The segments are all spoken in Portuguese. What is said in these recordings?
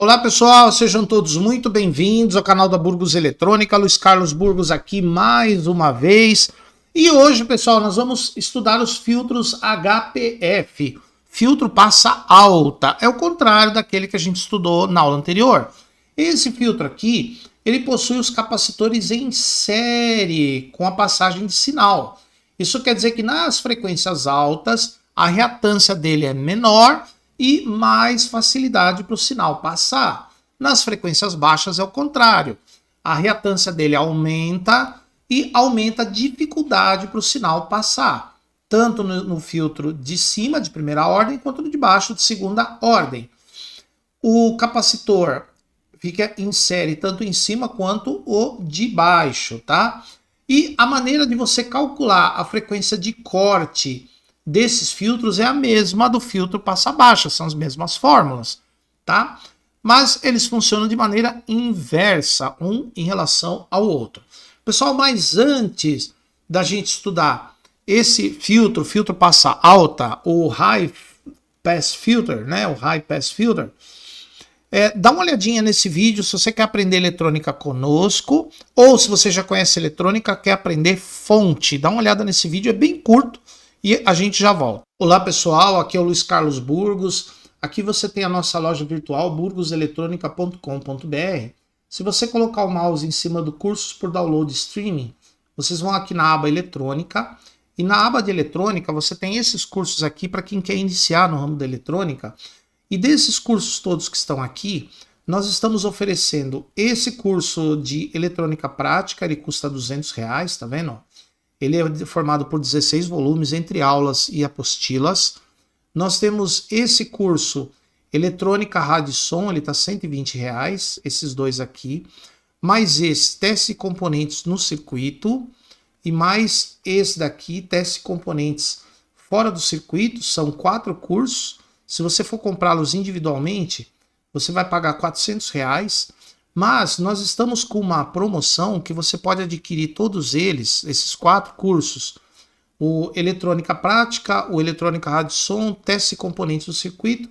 Olá pessoal, sejam todos muito bem-vindos ao canal da Burgos Eletrônica. Luiz Carlos Burgos aqui mais uma vez. E hoje, pessoal, nós vamos estudar os filtros HPF. Filtro passa alta, é o contrário daquele que a gente estudou na aula anterior. Esse filtro aqui, ele possui os capacitores em série com a passagem de sinal. Isso quer dizer que nas frequências altas, a reatância dele é menor e mais facilidade para o sinal passar. Nas frequências baixas é o contrário. A reatância dele aumenta e aumenta a dificuldade para o sinal passar, tanto no filtro de cima, de primeira ordem, quanto no de baixo, de segunda ordem. O capacitor fica em série tanto em cima quanto o de baixo, tá? E a maneira de você calcular a frequência de corte desses filtros é a mesma do filtro passa baixa, são as mesmas fórmulas, tá? Mas eles funcionam de maneira inversa, um em relação ao outro. Pessoal, mas antes da gente estudar esse filtro passa alta, o High Pass Filter, né? O High Pass Filter. Dá uma olhadinha nesse vídeo se você quer aprender eletrônica conosco, ou se você já conhece eletrônica, quer aprender fonte. Dá uma olhada nesse vídeo, é bem curto. E a gente já volta. Olá pessoal, aqui é o Luiz Carlos Burgos. Aqui você tem a nossa loja virtual burgoseletronica.com.br. Se você colocar o mouse em cima do Cursos por Download Streaming, vocês vão aqui na aba Eletrônica. E na aba de Eletrônica você tem esses cursos aqui para quem quer iniciar no ramo da eletrônica. E desses cursos todos que estão aqui, nós estamos oferecendo esse curso de eletrônica prática, ele custa R$200, tá vendo? Ele é formado por 16 volumes, entre aulas e apostilas. Nós temos esse curso, Eletrônica, Rádio e Som, ele está R$120, esses dois aqui. Mais esse, teste componentes no circuito. E mais esse daqui, teste componentes fora do circuito. São 4 cursos. Se você for comprá-los individualmente, você vai pagar R$400. Mas nós estamos com uma promoção que você pode adquirir todos eles, esses 4 cursos, o Eletrônica Prática, o Eletrônica Rádio Som, Teste e Componentes do Circuito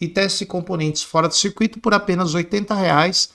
e Teste e Componentes fora do Circuito por apenas R$80,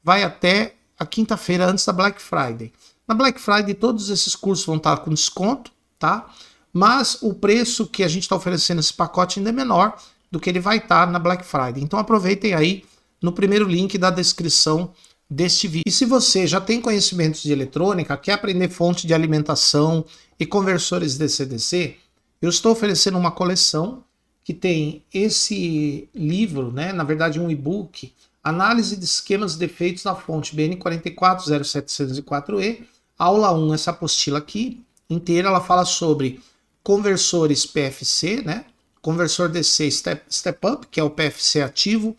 vai até a quinta-feira antes da Black Friday. Na Black Friday todos esses cursos vão estar com desconto, tá? Mas o preço que a gente está oferecendo esse pacote ainda é menor do que ele vai estar na Black Friday. Então aproveitem aí no primeiro link da descrição deste vídeo. E se você já tem conhecimentos de eletrônica, quer aprender fonte de alimentação e conversores DC-DC, eu estou oferecendo uma coleção que tem esse livro, né, na verdade um e-book, Análise de esquemas e defeitos da fonte BN440-704E, aula 1, essa apostila aqui inteira, ela fala sobre conversores PFC, né, conversor DC Step Up, que é o PFC ativo,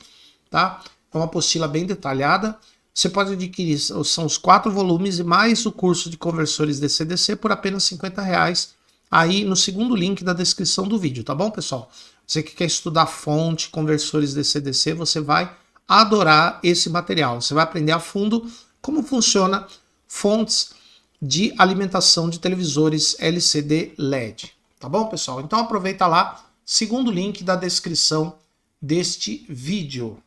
tá? É uma apostila bem detalhada. Você pode adquirir, são os 4 volumes e mais o curso de conversores DC-DC por apenas R$50 aí no segundo link da descrição do vídeo, tá bom, pessoal? Você que quer estudar fonte, conversores DC-DC, você vai adorar esse material. Você vai aprender a fundo como funciona fontes de alimentação de televisores LCD LED, tá bom, pessoal? Então aproveita lá, segundo link da descrição deste vídeo.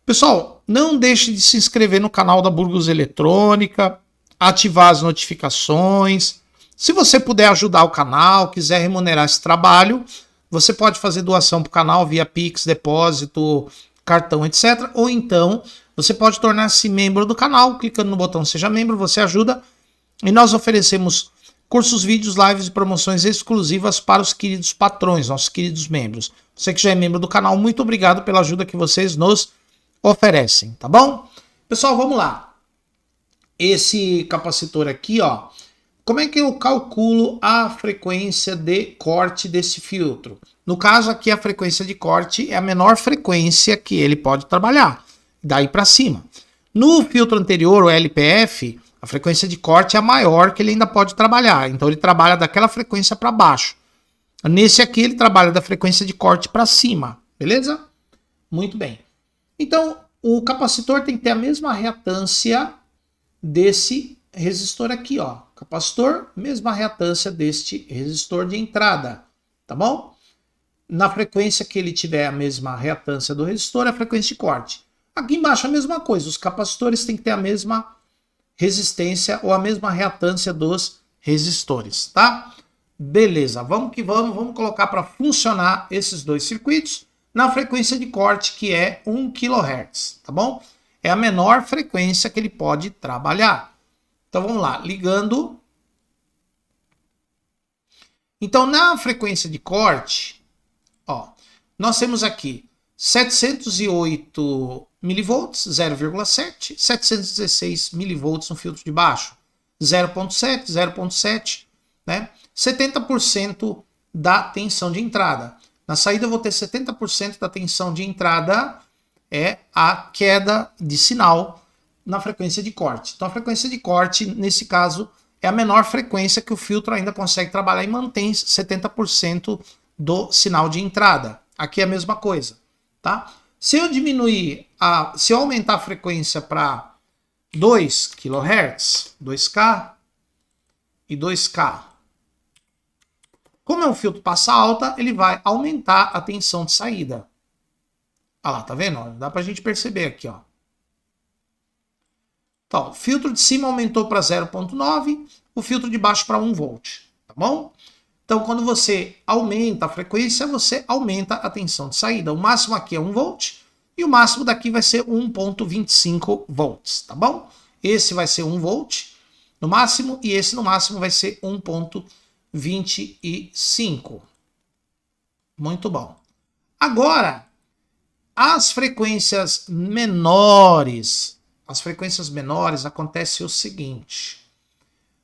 Pessoal, não deixe de se inscrever no canal da Burgos Eletrônica, ativar as notificações. Se você puder ajudar o canal, quiser remunerar esse trabalho, você pode fazer doação para o canal via Pix, depósito, cartão, etc. Ou então, você pode tornar-se membro do canal, clicando no botão Seja Membro, você ajuda. E nós oferecemos cursos, vídeos, lives e promoções exclusivas para os queridos patrões, nossos queridos membros. Você que já é membro do canal, muito obrigado pela ajuda que vocês nos oferecem, tá bom? Pessoal, vamos lá. Esse capacitor aqui, ó, como é que eu calculo a frequência de corte desse filtro? No caso aqui, a frequência de corte é a menor frequência que ele pode trabalhar, daí para cima. No filtro anterior, o LPF, a frequência de corte é a maior que ele ainda pode trabalhar, então ele trabalha daquela frequência para baixo. Nesse aqui, ele trabalha da frequência de corte para cima, beleza? Muito bem. Então, o capacitor tem que ter a mesma reatância desse resistor aqui, ó. Capacitor, mesma reatância deste resistor de entrada, tá bom? Na frequência que ele tiver a mesma reatância do resistor, é a frequência de corte. Aqui embaixo a mesma coisa, os capacitores têm que ter a mesma resistência ou a mesma reatância dos resistores, tá? Beleza, vamos que vamos colocar para funcionar esses dois circuitos na frequência de corte que é 1 kHz, tá bom? É a menor frequência que ele pode trabalhar. Então vamos lá, ligando. Então na frequência de corte, ó, nós temos aqui 708 milivolts, 0,7, 716 milivolts no filtro de baixo, 0,7, 0,7, né? 70% da tensão de entrada. Na saída eu vou ter 70% da tensão de entrada, é a queda de sinal na frequência de corte. Então a frequência de corte, nesse caso, é a menor frequência que o filtro ainda consegue trabalhar e mantém 70% do sinal de entrada. Aqui é a mesma coisa, tá? Se eu diminuir, se eu aumentar a frequência para 2 kHz, 2K e 2K, como é um filtro passa alta, ele vai aumentar a tensão de saída. Olha lá, tá vendo? Dá pra gente perceber aqui, ó. Então, o filtro de cima aumentou para 0,9, o filtro de baixo para 1 volt, tá bom? Então, quando você aumenta a frequência, você aumenta a tensão de saída. O máximo aqui é 1 volt e o máximo daqui vai ser 1,25 volts, tá bom? Esse vai ser 1 volt no máximo e esse no máximo vai ser 1,25. Muito bom. Agora, as frequências menores acontece o seguinte.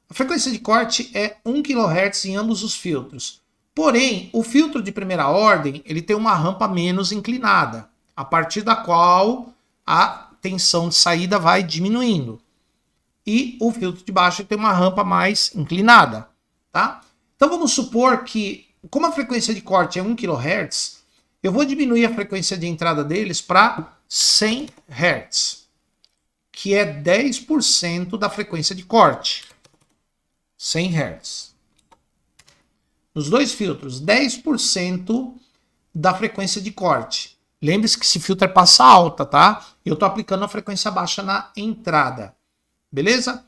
A frequência de corte é 1 kHz em ambos os filtros. Porém, o filtro de primeira ordem, ele tem uma rampa menos inclinada, a partir da qual a tensão de saída vai diminuindo. E o filtro de baixo tem uma rampa mais inclinada, tá? Então vamos supor que, como a frequência de corte é 1 kHz, eu vou diminuir a frequência de entrada deles para 100 Hz, que é 10% da frequência de corte. 100 Hz. Nos dois filtros, 10% da frequência de corte. Lembre-se que esse filtro é passa alta, tá? Eu estou aplicando a frequência baixa na entrada. Beleza?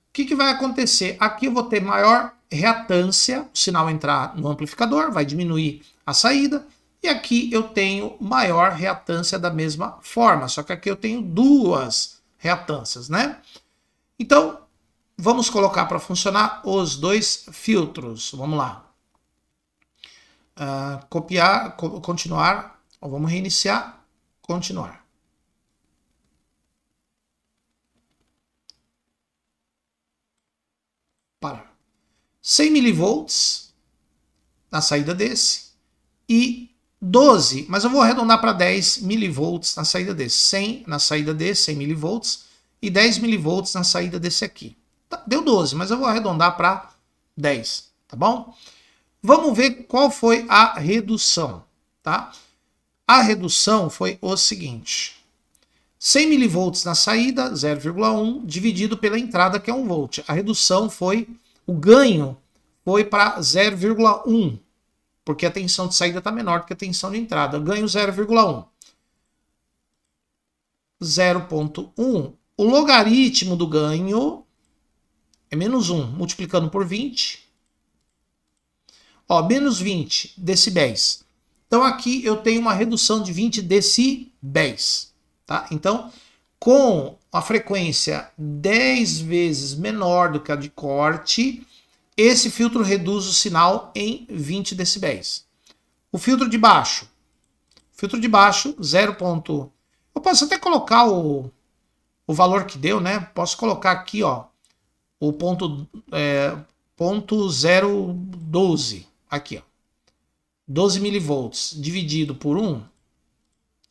O que vai acontecer? Aqui eu vou ter maior reatância, o sinal entrar no amplificador, vai diminuir a saída. E aqui eu tenho maior reatância da mesma forma, só que aqui eu tenho duas reatâncias, né? Então, vamos colocar para funcionar os dois filtros. Vamos lá. Copiar, continuar. Vamos reiniciar, continuar. Parar. 100 milivolts na saída desse e 12, mas eu vou arredondar para 10 milivolts na saída desse. 100 na saída desse, 100 milivolts e 10 milivolts na saída desse aqui. Deu 12, mas eu vou arredondar para 10, tá bom? Vamos ver qual foi a redução, tá? A redução foi o seguinte. 100 milivolts na saída, 0,1, dividido pela entrada, que é 1 volt. A redução foi, o ganho foi para 0,1, porque a tensão de saída está menor do que a tensão de entrada. Eu ganho 0,1. 0,1. O logaritmo do ganho é menos 1, multiplicando por 20. Ó, menos 20 decibéis. Então aqui eu tenho uma redução de 20 decibéis. Tá? Então, com a frequência 10 vezes menor do que a de corte, esse filtro reduz o sinal em 20 decibéis. O filtro de baixo. 0. Eu posso até colocar o valor que deu, né? Posso colocar aqui, ó, o ponto 012. Aqui, ó. 12 milivolts dividido por 1,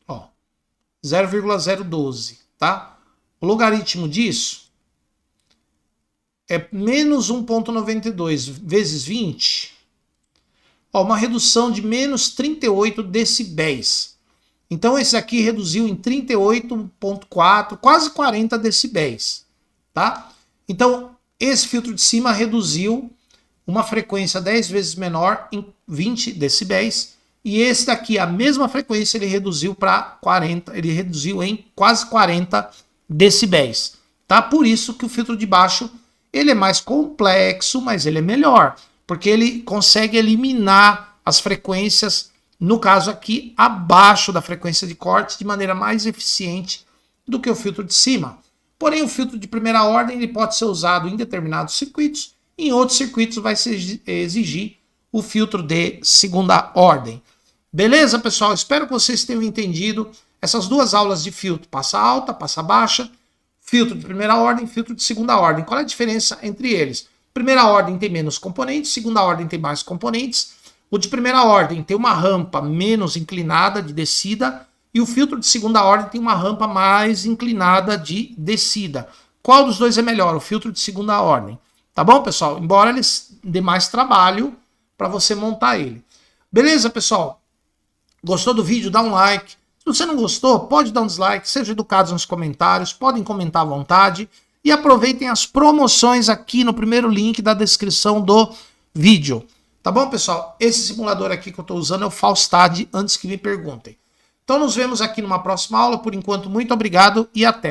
ó, 0,012, tá? O logaritmo disso é menos 1,92 vezes 20, ó, uma redução de menos 38 decibéis. Então esse aqui reduziu em 38,4, quase 40 decibéis, tá? Então esse filtro de cima reduziu uma frequência 10 vezes menor em 20 decibéis E esse daqui, a mesma frequência, ele reduziu para 40, ele reduziu em quase 40 decibéis, tá? Por isso que o filtro de baixo, ele é mais complexo, mas ele é melhor, porque ele consegue eliminar as frequências, no caso aqui, abaixo da frequência de corte, de maneira mais eficiente do que o filtro de cima. Porém, o filtro de primeira ordem ele pode ser usado em determinados circuitos, em outros circuitos vai se exigir o filtro de segunda ordem. Beleza, pessoal? Espero que vocês tenham entendido essas duas aulas de filtro, passa alta, passa baixa, filtro de primeira ordem, filtro de segunda ordem. Qual é a diferença entre eles? Primeira ordem tem menos componentes, segunda ordem tem mais componentes. O de primeira ordem tem uma rampa menos inclinada de descida e o filtro de segunda ordem tem uma rampa mais inclinada de descida. Qual dos dois é melhor? O filtro de segunda ordem. Tá bom, pessoal? Embora eles dê mais trabalho para você montar ele. Beleza, pessoal? Gostou do vídeo? Dá um like. Se você não gostou, pode dar um dislike. Sejam educados nos comentários. Podem comentar à vontade. E aproveitem as promoções aqui no primeiro link da descrição do vídeo. Tá bom, pessoal? Esse simulador aqui que eu estou usando é o Falstad, antes que me perguntem. Então nos vemos aqui numa próxima aula. Por enquanto, muito obrigado e até.